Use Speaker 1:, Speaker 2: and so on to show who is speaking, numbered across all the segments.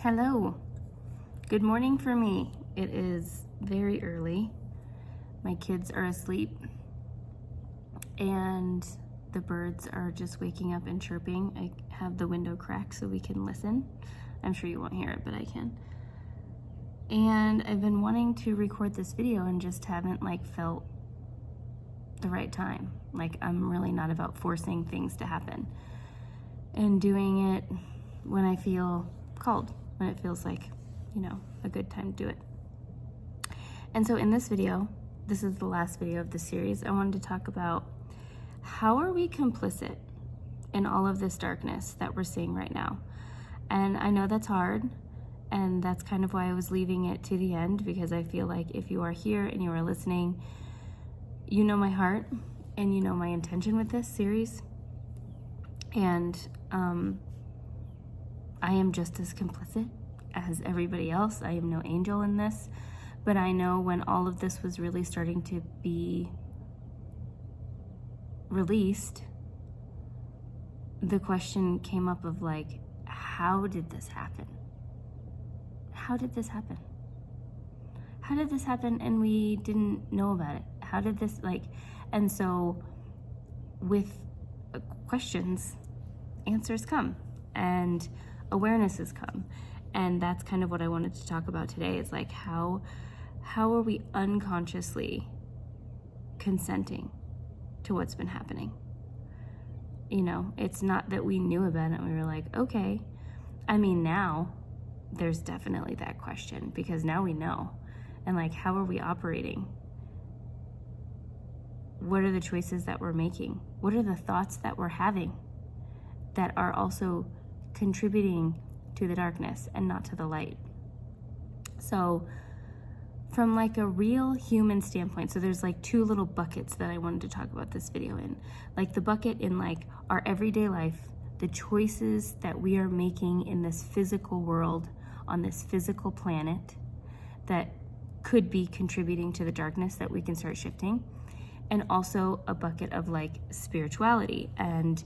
Speaker 1: Hello. Good morning for me. It is very early. My kids are asleep and the birds are just waking up and chirping. I have the window cracked so we can listen. I'm sure you won't hear it, but I can. And I've been wanting to record this video and just haven't felt the right time. I'm really not about forcing things to happen and doing it when I feel called, when it feels like, a good time to do it. And so in this video, this is the last video of the series, I wanted to talk about how are we complicit in all of this darkness that we're seeing right now. And I know that's hard, and that's kind of why I was leaving it to the end, because I feel like if you are here and you are listening, you know my heart and you know my intention with this series. And I am just as complicit as everybody else. I am no angel in this, but I know when all of this was really starting to be released, the question came up of how did this happen? How did this happen? How did this happen and we didn't know about it? How did this and so with questions, answers come and awarenesses come. And that's kind of what I wanted to talk about today, is how are we unconsciously consenting to what's been happening? It's not that we knew about it and we were like, okay. I mean, now there's definitely that question, because now we know. And how are we operating? What are the choices that we're making? What are the thoughts that we're having that are also contributing to the darkness and not to the light? So from a real human standpoint, so there's two little buckets that I wanted to talk about this video in. The bucket in our everyday life, the choices that we are making in this physical world, on this physical planet, that could be contributing to the darkness that we can start shifting. And also a bucket of spirituality and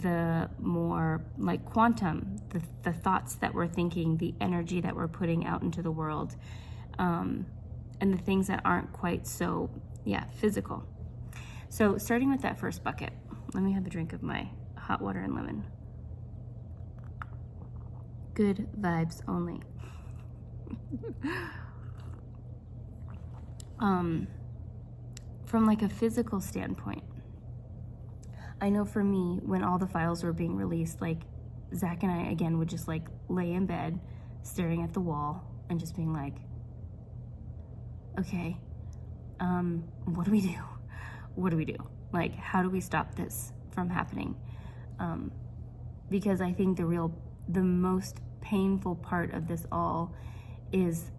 Speaker 1: the more quantum, the thoughts that we're thinking, the energy that we're putting out into the world, and the things that aren't quite so physical. So starting with that first bucket, let me have a drink of my hot water and lemon. Good vibes only. From a physical standpoint, I know for me, when all the files were being released, Zach and I again would just lay in bed staring at the wall and just being okay, what do we do? What do we do? How do we stop this from happening? Because I think the most painful part of this all is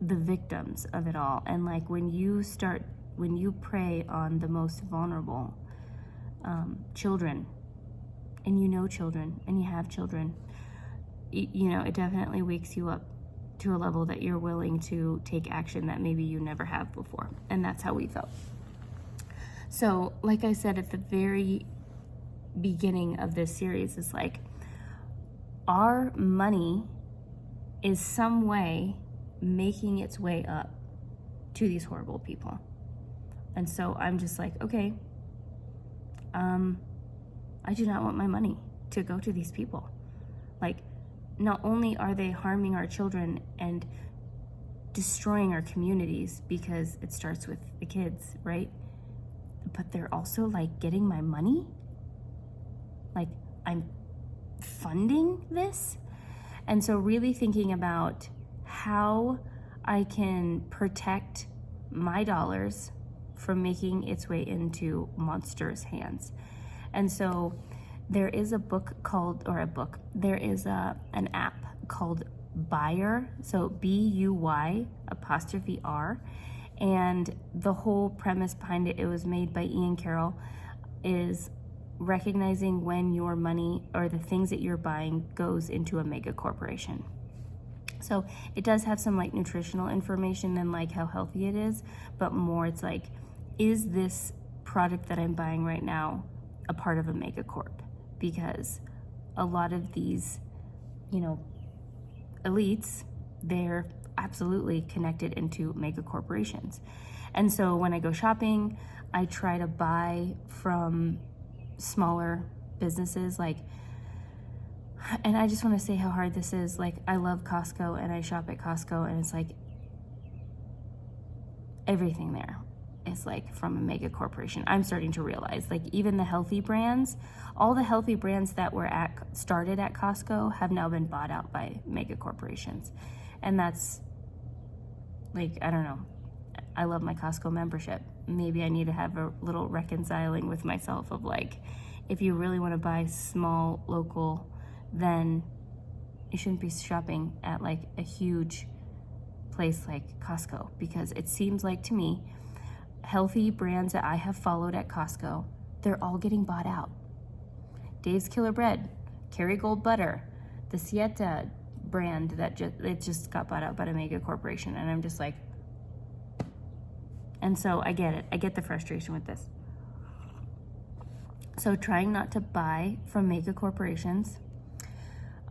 Speaker 1: the victims of it all. And when you prey on the most vulnerable, children, and children, and you have children, it definitely wakes you up to a level that you're willing to take action that maybe you never have before. And that's how we felt. So like I said at the very beginning of this series, is our money is some way making its way up to these horrible people. And so I'm just okay, I do not want my money to go to these people. Not only are they harming our children and destroying our communities, because it starts with the kids, right? But they're also getting my money. I'm funding this. And so really thinking about how I can protect my dollars from making its way into monstrous hands. And so there is a there is an app called Buyer, so BUY''R, and the whole premise behind it was made by Ian Carroll, is recognizing when your money or the things that you're buying goes into a mega corporation. So it does have some nutritional information and how healthy it is, but more it's is this product that I'm buying right now a part of a mega corp? Because a lot of these, elites, they're absolutely connected into mega corporations. And so when I go shopping, I try to buy from smaller businesses, like, and I just want to say how hard this is. Like, I love Costco and I shop at Costco, and it's like everything there is like from a mega corporation. I'm starting to realize, like, even the healthy brands, all the healthy brands that were started at Costco have now been bought out by mega corporations. And that's like, I don't know. I love my Costco membership. Maybe I need to have a little reconciling with myself of like, if you really want to buy small, local, then you shouldn't be shopping at like a huge place like Costco, because it seems like to me, healthy brands that I have followed at Costco, they're all getting bought out. Dave's Killer Bread, Kerrygold Butter, the Sieta brand that just got bought out by a mega corporation, and I'm just like, and so I get it. I get the frustration with this. So trying not to buy from mega corporations,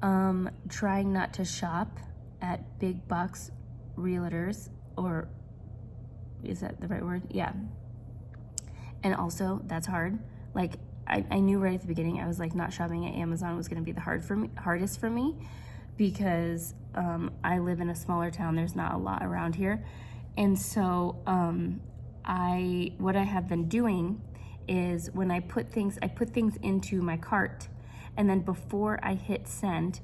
Speaker 1: trying not to shop at big box realtors, or is that the right word? Yeah. And also, that's hard. Like, I knew right at the beginning, I was like, not shopping at Amazon was going to be the hardest for me, because I live in a smaller town. There's not a lot around here. And so what I have been doing is when I put things into my cart, and then before I hit send,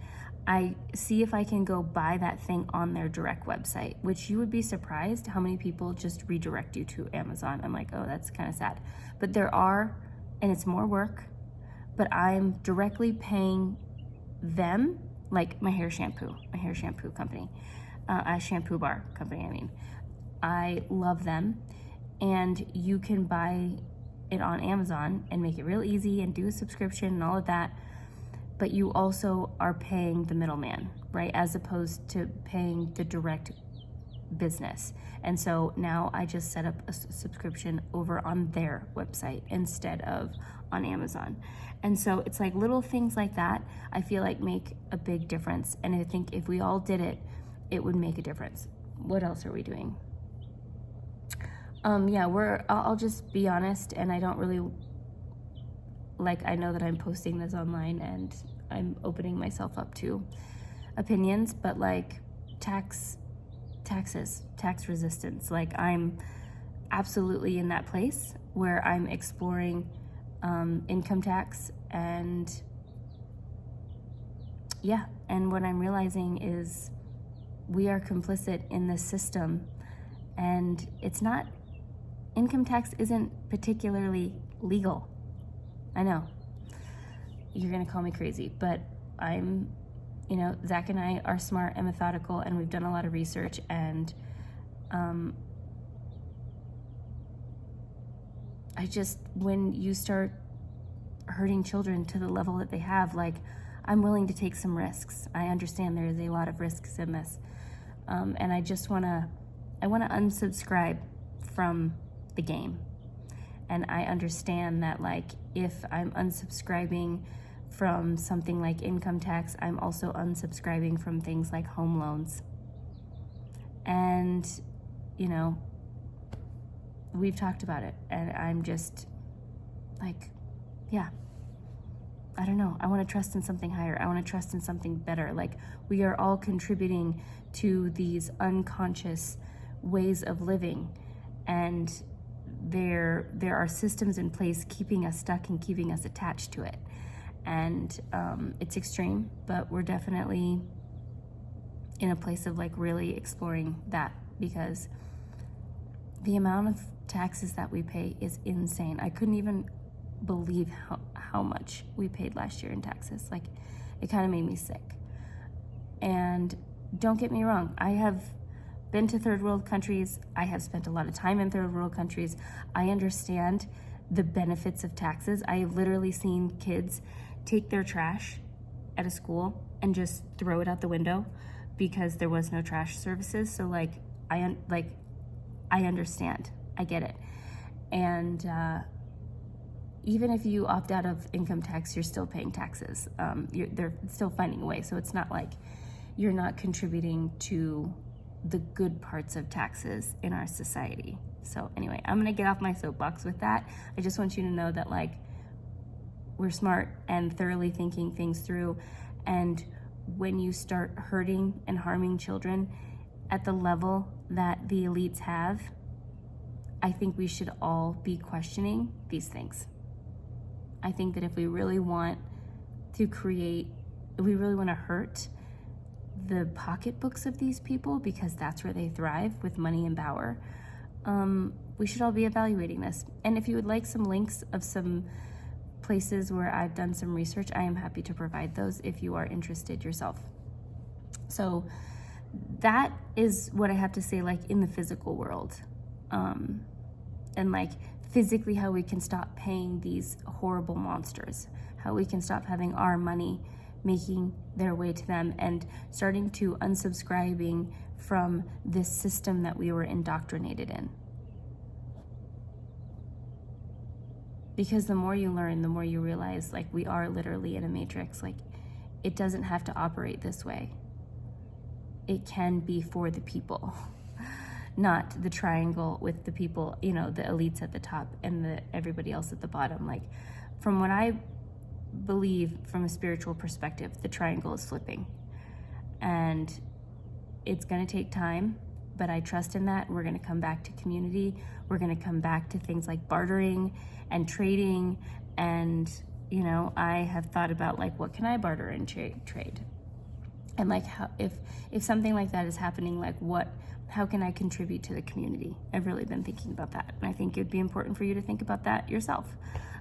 Speaker 1: I see if I can go buy that thing on their direct website, which you would be surprised how many people just redirect you to Amazon. I'm like, oh, that's kind of sad. But there are, and it's more work, but I'm directly paying them, like my hair shampoo company, a shampoo bar company, I mean. I love them, and you can buy it on Amazon and make it real easy and do a subscription and all of that, but you also are paying the middleman, right? As opposed to paying the direct business. And so now I just set up a subscription over on their website instead of on Amazon. And so it's like little things like that, I feel like make a big difference. And I think if we all did it, it would make a difference. What else are we doing? I'll just be honest, and I don't really, like, I know that I'm posting this online and I'm opening myself up to opinions, but like tax resistance, like I'm absolutely in that place where I'm exploring income tax, and what I'm realizing is we are complicit in this system, and income tax isn't particularly legal. I know you're gonna call me crazy, but I'm, Zach and I are smart and methodical, and we've done a lot of research, and when you start hurting children to the level that they have, like, I'm willing to take some risks. I understand there is a lot of risks in this, and I want to unsubscribe from the game. And I understand that, like, if I'm unsubscribing from something like income tax, I'm also unsubscribing from things like home loans. And, we've talked about it, and I'm just like, I don't know. I want to trust in something higher. I want to trust in something better. Like, we are all contributing to these unconscious ways of living, and there are systems in place keeping us stuck and keeping us attached to it. And it's extreme, but we're definitely in a place of like really exploring that, because the amount of taxes that we pay is insane. I couldn't even believe how much we paid last year in taxes. Like, it kind of made me sick. And don't get me wrong, I have been to third world countries. I have spent a lot of time in third world countries. I understand the benefits of taxes. I have literally seen kids take their trash at a school and just throw it out the window because there was no trash services. So I understand. I get it. And even if you opt out of income tax, you're still paying taxes. They're still finding a way. So it's not like you're not contributing to the good parts of taxes in our society. So anyway, I'm gonna get off my soapbox with that. I just want you to know that like we're smart and thoroughly thinking things through, and when you start hurting and harming children at the level that the elites have, I think we should all be questioning these things. I think that if we really want to hurt the pocketbooks of these people, because that's where they thrive with money and power, we should all be evaluating this. And if you would like some links of some places where I've done some research, I am happy to provide those if you are interested yourself. So that is what I have to say, like in the physical world, and like physically how we can stop paying these horrible monsters, how we can stop having our money making their way to them, and starting to unsubscribing from this system that we were indoctrinated in. Because the more you learn, the more you realize like we are literally in a matrix. Like it doesn't have to operate this way. It can be for the people, not the triangle with the people, you know, the elites at the top and everybody else at the bottom. Like from what I believe from a spiritual perspective, the triangle is flipping, and it's going to take time, but I trust in that. We're going to come back to community. We're going to come back to things like bartering and trading. And, you know, I have thought about like, what can I barter and trade? And like, how, if something like that is happening, like how can I contribute to the community? I've really been thinking about that. And I think it'd be important for you to think about that yourself,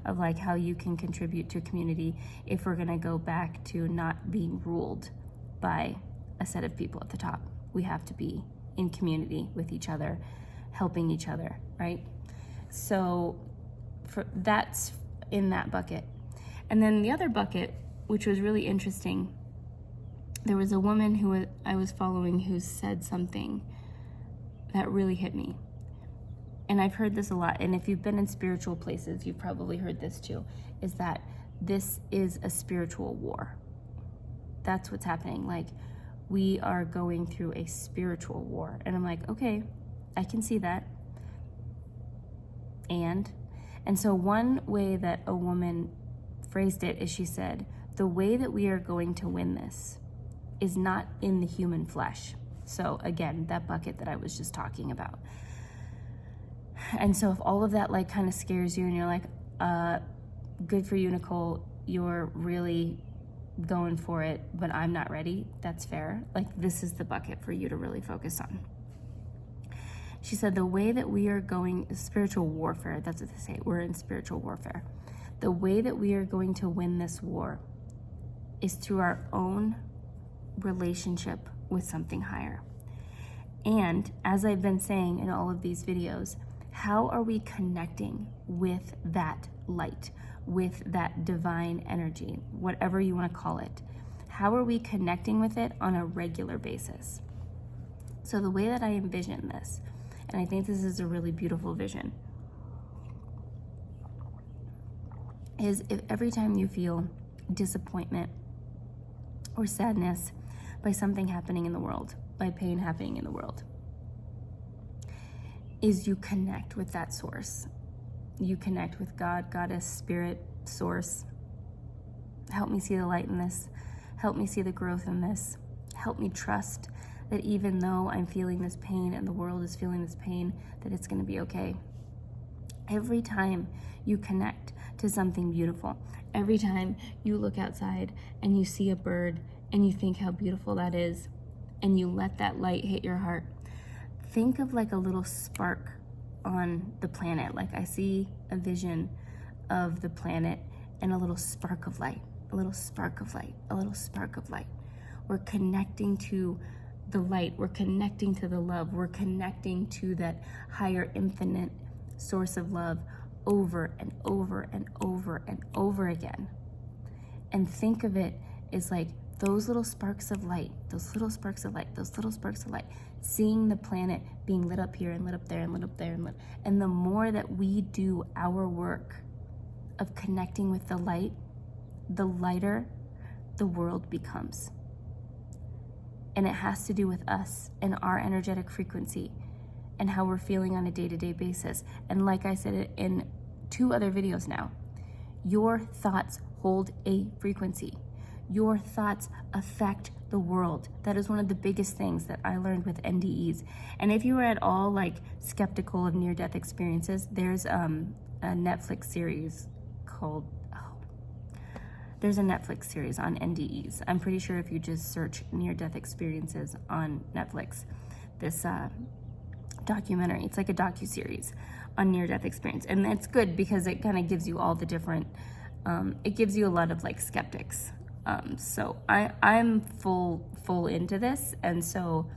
Speaker 1: of like how you can contribute to a community if we're going to go back to not being ruled by a set of people at the top. We have to be in community with each other, helping each other, right? So that's in that bucket. And then the other bucket, which was really interesting, there was a woman who I was following who said something that really hit me. And I've heard this a lot, and if you've been in spiritual places, you've probably heard this too, is that this is a spiritual war. That's what's happening. Like, we are going through a spiritual war. And I'm like, okay, I can see that. And so one way that a woman phrased it is she said, the way that we are going to win this is not in the human flesh. So again, that bucket that I was just talking about. And so if all of that like kind of scares you and you're like, good for you, Nicole, you're really going for it, but I'm not ready, that's fair. Like, this is the bucket for you to really focus on. She said, the way that we are going, spiritual warfare, that's what they say, we're in spiritual warfare. The way that we are going to win this war is through our own relationship with something higher. And as I've been saying in all of these videos, how are we connecting with that light, with that divine energy, whatever you want to call it? How are we connecting with it on a regular basis? So the way that I envision this, and I think this is a really beautiful vision, is if every time you feel disappointment or sadness by something happening in the world, by pain happening in the world, is you connect with that source. You connect with God, Goddess, Spirit, Source. Help me see the light in this. Help me see the growth in this. Help me trust that even though I'm feeling this pain and the world is feeling this pain, that it's going to be okay. Every time you connect to something beautiful, every time you look outside and you see a bird and you think how beautiful that is, and you let that light hit your heart, think of like a little spark on the planet. Like, I see a vision of the planet and a little spark of light, a little spark of light, a little spark of light. We're connecting to the light. We're connecting to the love. We're connecting to that higher infinite source of love over and over and over and over again. And think of it as like those little sparks of light, those little sparks of light, those little sparks of light, seeing the planet being lit up here and lit up there and lit up there and lit. And the more that we do our work of connecting with the light, the lighter the world becomes. And it has to do with us and our energetic frequency and how we're feeling on a day-to-day basis. And like I said in 2 other videos now, your thoughts hold a frequency. Your thoughts affect the world. That is one of the biggest things that I learned with NDEs. And if you are at all like skeptical of near-death experiences, there's a Netflix series called, there's a Netflix series on NDEs. I'm pretty sure if you just search near-death experiences on Netflix, this documentary, it's like a docu-series on near-death experience. And it's good because it kind of gives you all the different, it gives you a lot of like skeptics. So I'm full into this, and so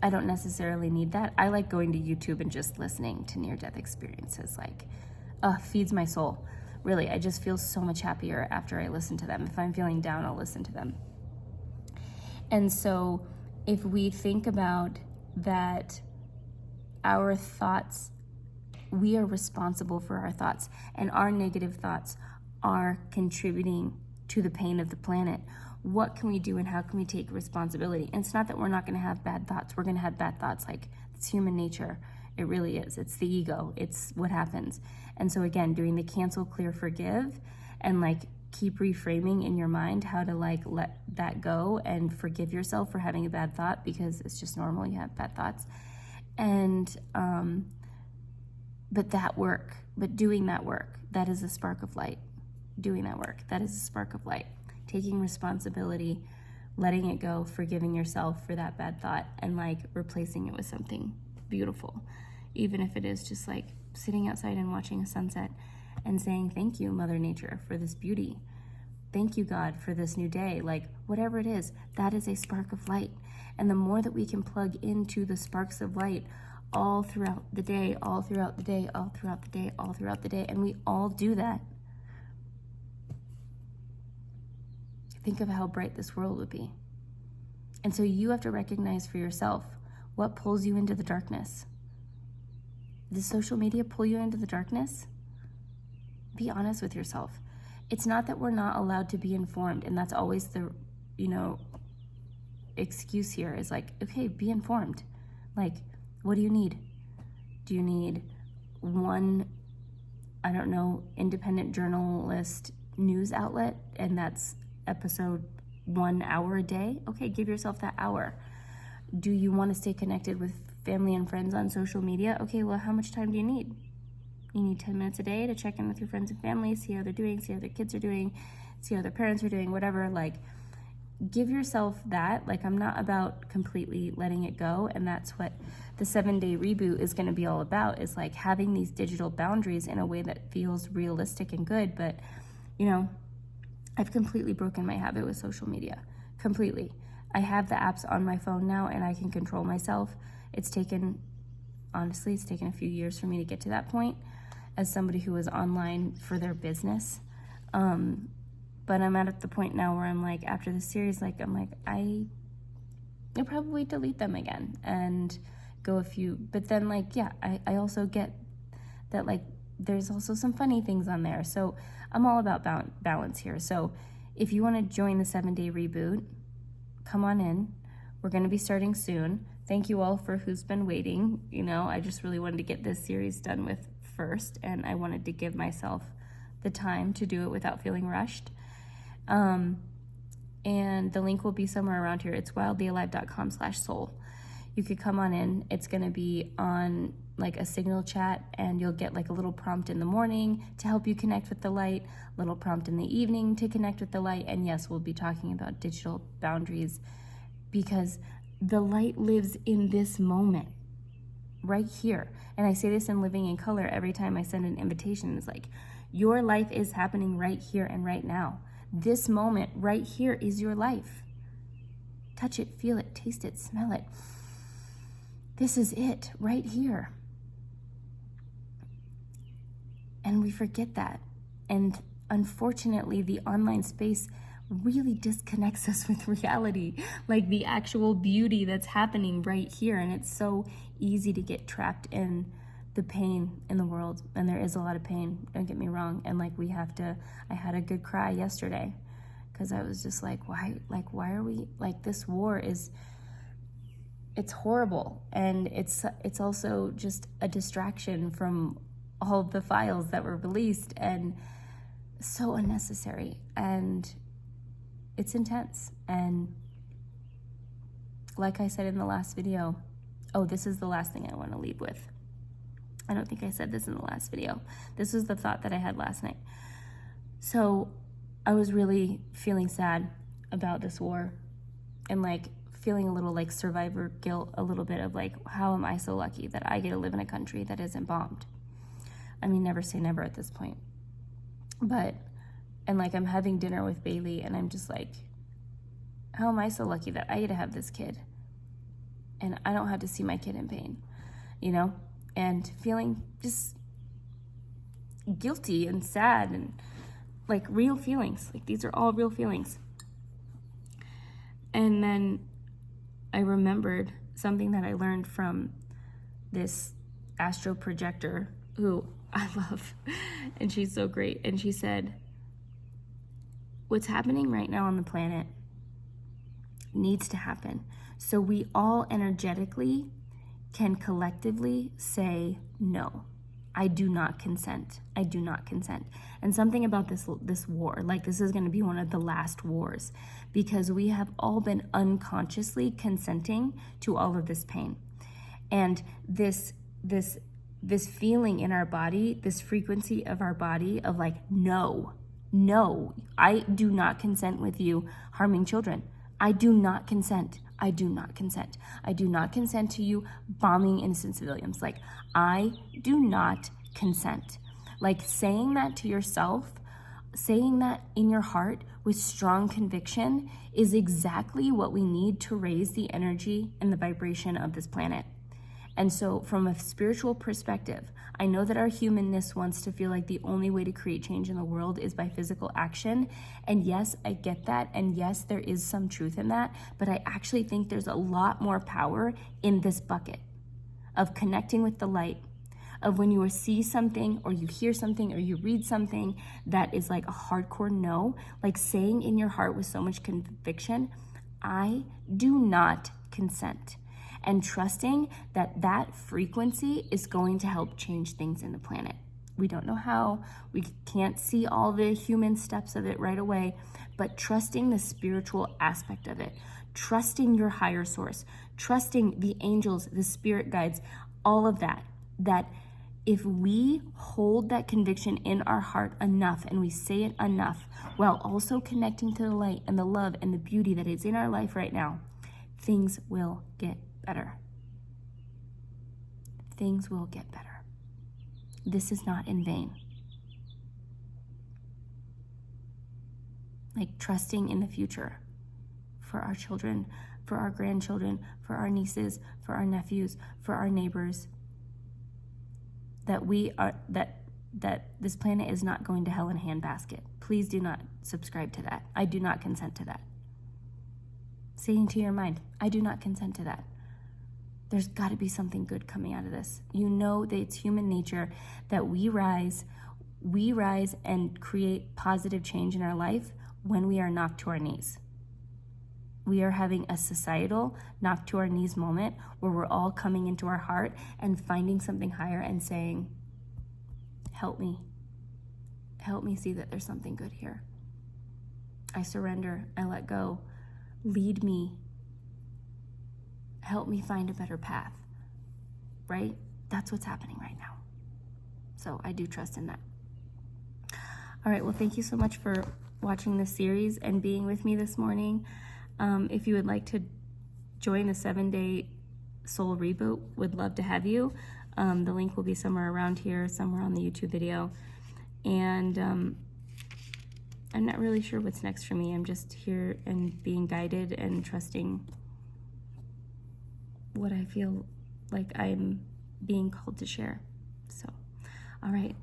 Speaker 1: I don't necessarily need that. I like going to YouTube and just listening to near-death experiences, like, feeds my soul. Really, I just feel so much happier after I listen to them. If I'm feeling down, I'll listen to them. And so if we think about that, our thoughts, we are responsible for our thoughts, and our negative thoughts are contributing to the pain of the planet. What can we do and how can we take responsibility? And it's not that we're not going to have bad thoughts. We're going to have bad thoughts. Like, it's human nature. It really is. It's the ego. It's what happens. And so again, doing the cancel, clear, forgive, and like keep reframing in your mind how to like let that go and forgive yourself for having a bad thought, because it's just normal. You have bad thoughts. And but doing that work, that is a spark of light. Doing that work, that is a spark of light. Taking responsibility, letting it go, forgiving yourself for that bad thought, and like replacing it with something beautiful. Even if it is just like sitting outside and watching a sunset and saying, thank you, Mother Nature, for this beauty. Thank you, God, for this new day. Like, whatever it is, that is a spark of light. And the more that we can plug into the sparks of light all throughout the day, all throughout the day, all throughout the day, all throughout the day, and we all do that, think of how bright this world would be. And so you have to recognize for yourself what pulls you into the darkness. Does social media pull you into the darkness? Be honest with yourself. It's not that we're not allowed to be informed, and that's always the, excuse here is like, okay, be informed. Like, what do you need? Do you need one, independent journalist news outlet, and that's episode 1 hour a day? Okay, give yourself that hour. Do you want to stay connected with family and friends on social media? Okay, well, how much time do you need? You need 10 minutes a day to check in with your friends and family, see how they're doing, see how their kids are doing, see how their parents are doing, whatever. Like, give yourself that. Like, I'm not about completely letting it go, and that's what the 7-day reboot is going to be all about, is like having these digital boundaries in a way that feels realistic and good. But I've completely broken my habit with social media. Completely. I have the apps on my phone now, and I can control myself. It's taken a few years for me to get to that point as somebody who was online for their business. But I'm at the point now where I'm like, after the series, like, I'm like, I'll probably delete them again and go a few. But then, like, yeah, I also get that, like, there's also some funny things on there. So I'm all about balance here. So if you want to join the 7-day reboot, come on in. We're going to be starting soon. Thank you all for who's been waiting. I just really wanted to get this series done with first, and I wanted to give myself the time to do it without feeling rushed. And the link will be somewhere around here. It's wildlyalive.com/soul. You could come on in. It's going to be on like a signal chat, and you'll get like a little prompt in the morning to help you connect with the light, little prompt in the evening to connect with the light. And yes, we'll be talking about digital boundaries, because the light lives in this moment right here. And I say this in Living in Color every time I send an invitation. It's like, your life is happening right here and right now. This moment right here is your life. Touch it, feel it, taste it, smell it. This is it right here. And we forget that. And unfortunately, the online space really disconnects us with reality, like the actual beauty that's happening right here. And it's so easy to get trapped in the pain in the world. And there is a lot of pain, don't get me wrong. And like, I had a good cry yesterday, because I was just like, why are we, like, this war is it's horrible. And it's also just a distraction from all the files that were released, and so unnecessary, and it's intense. And like I said in the last video, oh, this is the last thing I want to leave with. I don't think I said this in the last video. This was the thought that I had last night. So I was really feeling sad about this war, and like feeling a little like survivor guilt, a little bit of like, how am I so lucky that I get to live in a country that isn't bombed? I mean, never say never at this point. But, and like I'm having dinner with Bailey, and I'm just like, how am I so lucky that I get to have this kid and I don't have to see my kid in pain, you know? And feeling just guilty and sad, and like real feelings. Like these are all real feelings. And then I remembered something that I learned from this astro projector who I love, and she's so great. And she said, what's happening right now on the planet needs to happen. So we all energetically can collectively say, no, I do not consent. I do not consent. And something about this war, like this is going to be one of the last wars, because we have all been unconsciously consenting to all of this pain. And this feeling in our body, this frequency of our body of like, no, I do not consent with you harming children. I do not consent. I do not consent. I do not consent to you bombing innocent civilians. Like, I do not consent. Like saying that to yourself, saying that in your heart with strong conviction is exactly what we need to raise the energy and the vibration of this planet. And so from a spiritual perspective, I know that our humanness wants to feel like the only way to create change in the world is by physical action. And yes, I get that. And yes, there is some truth in that. But I actually think there's a lot more power in this bucket of connecting with the light, of when you see something or you hear something or you read something that is like a hardcore no, like saying in your heart with so much conviction, I do not consent. And trusting that that frequency is going to help change things in the planet. We don't know how, we can't see all the human steps of it right away, but trusting the spiritual aspect of it, trusting your higher source, trusting the angels, the spirit guides, all of that, that if we hold that conviction in our heart enough and we say it enough, while also connecting to the light and the love and the beauty that is in our life right now, things will get better. Things will get better. This is not in vain. Like trusting in the future for our children, for our grandchildren, for our nieces, for our nephews, for our neighbors, that this planet is not going to hell in a handbasket. Please do not subscribe to that. I do not consent to that. Saying to your mind, I do not consent to that. There's got to be something good coming out of this. You know that it's human nature that we rise and create positive change in our life when we are knocked to our knees. We are having a societal knock to our knees moment where we're all coming into our heart and finding something higher and saying, help me. Help me see that there's something good here. I surrender. I let go. Lead me. Help me find a better path, right? That's what's happening right now. So I do trust in that. All right, well, thank you so much for watching this series and being with me this morning. If you would like to join the 7-day soul reboot, would love to have you. The link will be somewhere around here, somewhere on the YouTube video. And I'm not really sure what's next for me. I'm just here and being guided and trusting what I feel like I'm being called to share. So, all right.